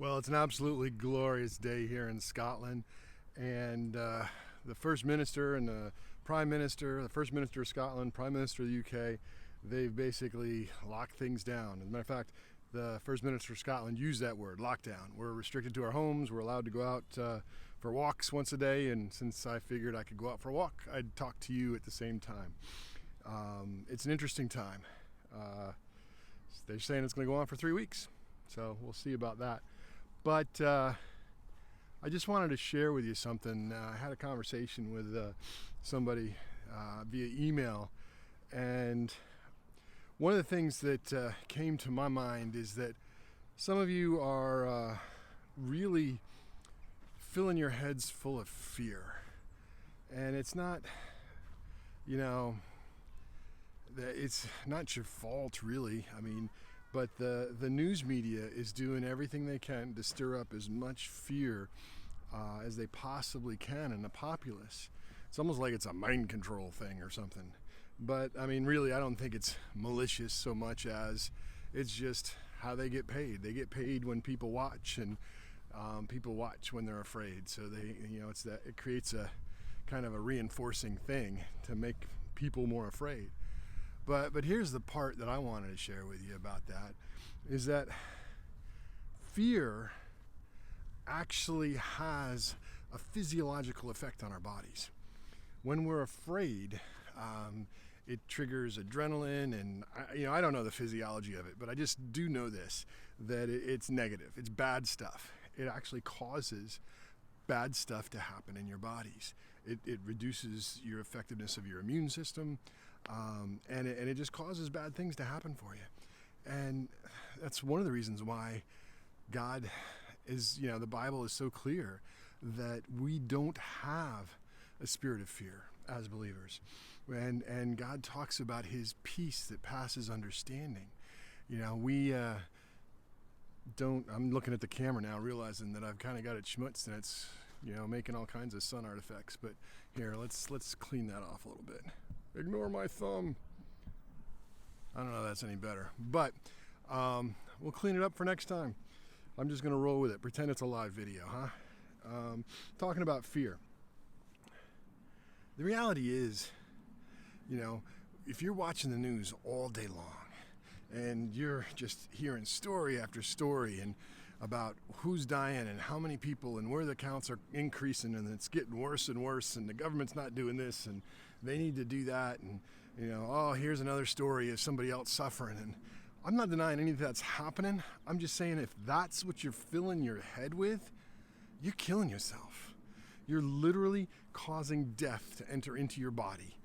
Well, it's an absolutely glorious day here in Scotland, and the First Minister and the Prime Minister, the First Minister of Scotland, Prime Minister of the UK, they've basically locked things down. As a matter of fact, the First Minister of Scotland used that word, lockdown. We're restricted to our homes. We're allowed to go out for walks once a day, and since I figured I could go out for a walk, I'd talk to you at the same time. It's an interesting time. They're saying it's going to go on for 3 weeks, so we'll see about that. But I just wanted to share with you something. I had a conversation with somebody via email, and one of the things that came to my mind is that some of you are really filling your heads full of fear. And it's not, it's not your fault, really. I mean, but the news media is doing everything they can to stir up as much fear as they possibly can in the populace. It's almost like it's a mind control thing or something. But I mean, really, I don't think it's malicious so much as it's just how they get paid. They get paid when people watch, and people watch when they're afraid. So it creates a kind of a reinforcing thing to make people more afraid. But here's the part that I wanted to share with you about that, is that fear actually has a physiological effect on our bodies. When we're afraid, it triggers adrenaline, and I don't know the physiology of it, but I just do know this, that it's negative. It's bad stuff. It actually causes bad stuff to happen in your bodies. It reduces your effectiveness of your immune system, and it just causes bad things to happen for you. And that's one of the reasons why God is, the Bible is so clear that we don't have a spirit of fear as believers. And God talks about his peace that passes understanding. We don't, I'm looking at the camera now realizing that I've kind of got it schmutzed, and it's, making all kinds of sun artifacts. But here, let's clean that off a little bit. Ignore my thumb. I don't know if that's any better, but we'll clean it up for next time. I'm just going to roll with it. Pretend it's a live video, huh? Talking about fear. The reality is, if you're watching the news all day long and you're just hearing story after story and about who's dying and how many people and where the counts are increasing, and it's getting worse and worse, and the government's not doing this and they need to do that, and here's another story of somebody else suffering. And I'm not denying any of that's happening. I'm just saying, if that's what you're filling your head with, you're killing yourself. You're literally causing death to enter into your body.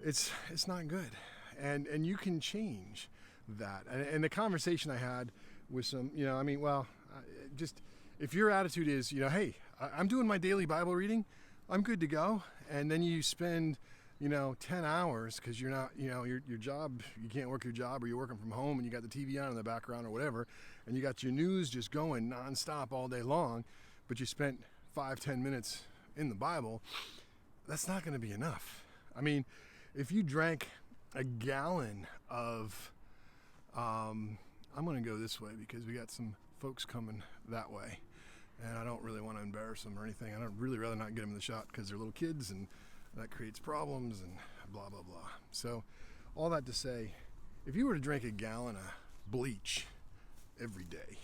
It's not good, and you can change that. And the conversation I had with some, just if your attitude is, hey, I'm doing my daily Bible reading, I'm good to go, and then you spend 10 hours because you're not, your job, you can't work your job, or you're working from home and you got the TV on in the background or whatever, and you got your news just going nonstop all day long, but you spent 5-10 minutes in the Bible. That's not going to be enough. I mean, if you drank a gallon of, I'm going to go this way because we got some folks coming that way, and I don't really want to embarrass them or anything. I don't really rather not get them the shot because they're little kids, and that creates problems and blah, blah, blah. So all that to say, if you were to drink a gallon of bleach every day,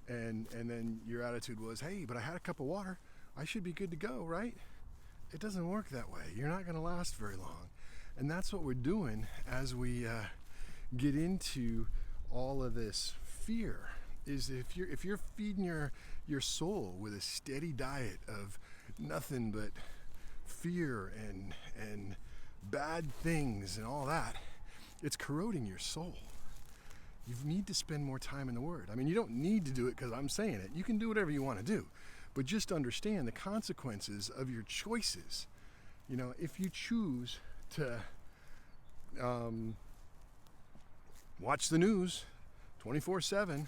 and then your attitude was, hey, but I had a cup of water, I should be good to go, right? It doesn't work that way. You're not going to last very long. And that's what we're doing as we get into all of this fear, is if you're feeding your soul with a steady diet of nothing but fear and bad things and all that, it's corroding your soul. You need to spend more time in the Word. I mean, you don't need to do it because I'm saying it. You can do whatever you want to do, but just understand the consequences of your choices. If you choose to watch the news 24/7,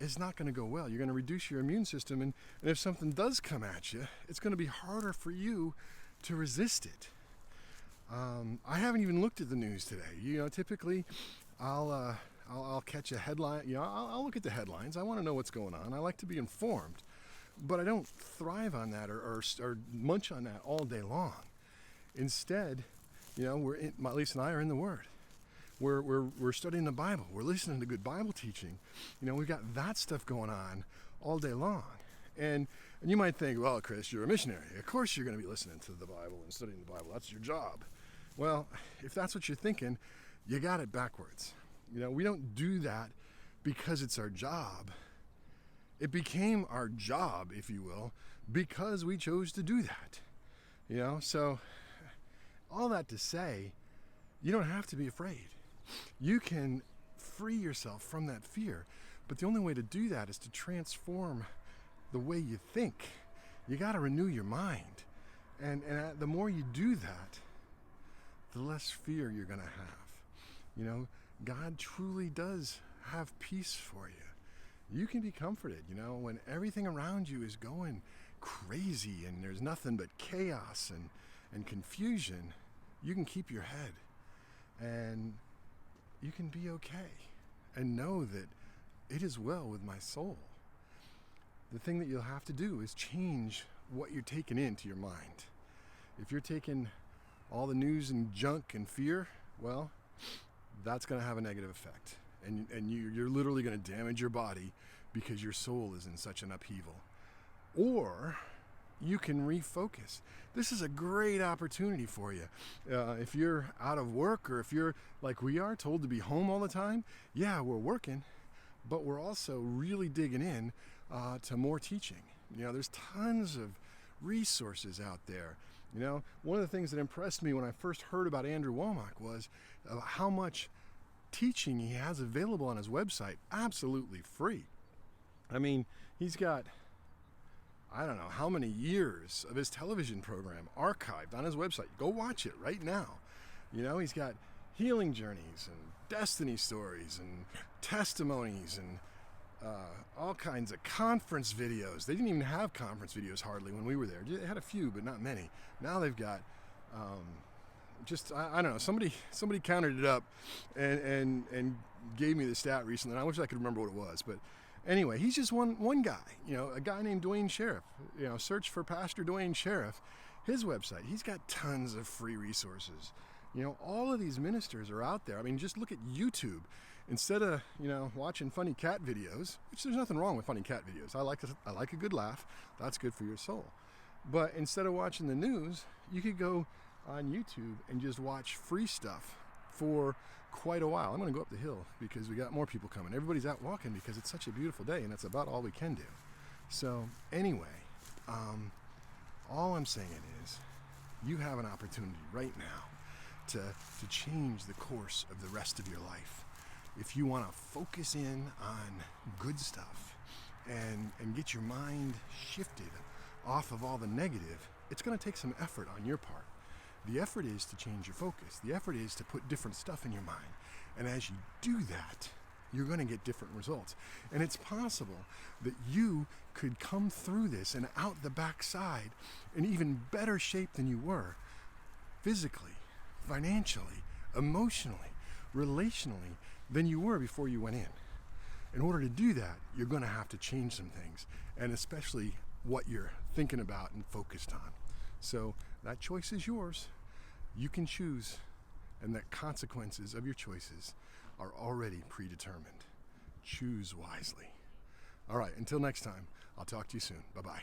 it's not going to go well. You're going to reduce your immune system, and if something does come at you, it's going to be harder for you to resist it. I haven't even looked at the news today. Typically I'll I'll catch a headline. I'll look at the headlines. I want to know what's going on. I like to be informed, but I don't thrive on that or munch on that all day long. Instead, Lisa and I are in the Word. We're studying the Bible. We're listening to good Bible teaching. We've got that stuff going on all day long. And you might think, well, Chris, you're a missionary. Of course you're going to be listening to the Bible and studying the Bible. That's your job. Well, if that's what you're thinking, you got it backwards. We don't do that because it's our job. It became our job, if you will, because we chose to do that. So all that to say, you don't have to be afraid. You can free yourself from that fear. But the only way to do that is to transform the way you think. You got to renew your mind. And the more you do that, the less fear you're going to have. God truly does have peace for you. You can be comforted, when everything around you is going crazy and there's nothing but chaos and confusion. You can keep your head and you can be okay and know that it is well with my soul. The thing that you'll have to do is change what you're taking into your mind. If you're taking all the news and junk and fear, well, that's going to have a negative effect. And you're literally going to damage your body because your soul is in such an upheaval. Or you can refocus. This is a great opportunity for you. If you're out of work or if you're like we are, told to be home all the time, yeah, we're working, but we're also really digging in to more teaching. There's tons of resources out there. One of the things that impressed me when I first heard about Andrew Womack was how much teaching he has available on his website, absolutely free. He's got, I don't know how many years of his television program archived on his website. Go watch it right now. He's got healing journeys and destiny stories and testimonies and all kinds of conference videos. They didn't even have conference videos hardly when we were there. They had a few, but not many. Now they've got I don't know. Somebody counted it up and gave me the stat recently. And I wish I could remember what it was, but anyway, he's just one guy. A guy named Dwayne Sheriff. Search for Pastor Dwayne Sheriff. His website. He's got tons of free resources. All of these ministers are out there. Just look at YouTube. Instead of watching funny cat videos, which there's nothing wrong with funny cat videos. I like a good laugh. That's good for your soul. But instead of watching the news, you could go on YouTube and just watch free stuff for quite a while. I'm going to go up the hill because we got more people coming. Everybody's out walking because it's such a beautiful day and that's about all we can do. So anyway, all I'm saying is you have an opportunity right now to change the course of the rest of your life. If you want to focus in on good stuff and get your mind shifted off of all the negative, it's going to take some effort on your part. The effort is to change your focus. The effort is to put different stuff in your mind. And as you do that, you're going to get different results. And it's possible that you could come through this and out the backside in even better shape than you were, physically, financially, emotionally, relationally, than you were before you went in. In order to do that, you're going to have to change some things, and especially what you're thinking about and focused on. So that choice is yours. You can choose, and the consequences of your choices are already predetermined. Choose wisely. All right, until next time, I'll talk to you soon. Bye-bye.